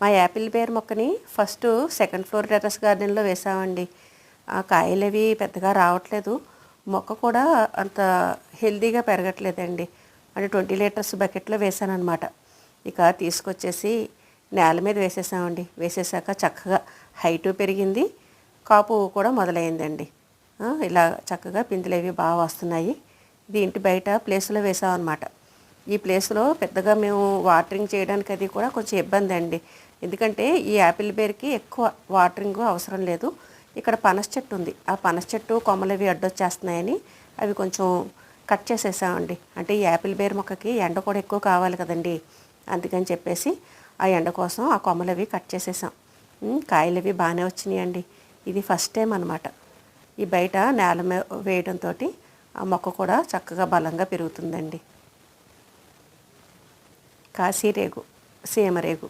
మా యాపిల్ పేరు మొక్కని ఫస్ట్ సెకండ్ ఫ్లోర్ టెర్రస్ గార్డెన్లో వేసామండి. ఆ కాయలు అవి పెద్దగా రావట్లేదు, మొక్క కూడా అంత హెల్తీగా పెరగట్లేదండి. అంటే 20 లీటర్స్ బకెట్లో వేసాను అనమాట. ఇక తీసుకొచ్చేసి నేల మీద వేసేసామండి. వేసేసాక చక్కగా హైటు పెరిగింది, కాపు కూడా మొదలైందండి. ఇలా చక్కగా పిందులు అవి బాగా వస్తున్నాయి. ఇది ఇంటి బయట ప్లేస్లో వేసామన్నమాట. ఈ ప్లేస్లో పెద్దగా మేము వాటరింగ్ చేయడానికి అది కూడా కొంచెం ఇబ్బంది అండి. ఎందుకంటే ఈ యాపిల్ బేర్కి ఎక్కువ వాటరింగ్ అవసరం లేదు. ఇక్కడ పనస చెట్టు ఉంది, ఆ పనస చెట్టు కొమ్మలు అవి అడ్డొచ్చేస్తున్నాయని అవి కొంచెం కట్ చేసేసామండి. అంటే ఈ యాపిల్ బేర్ మొక్కకి ఎండ కూడా ఎక్కువ కావాలి కదండి, అందుకని చెప్పేసి ఆ ఎండ కోసం ఆ కొమ్మలు అవి కట్ చేసేసాం. కాయలు అవి బాగానే వచ్చినాయండి. ఇది ఫస్ట్ టైం అనమాట ఈ బయట నేల వేయడంతో. ఆ మొక్క కూడా చక్కగా బలంగా పెరుగుతుందండి. కాశీరేగు, సీమరేగు.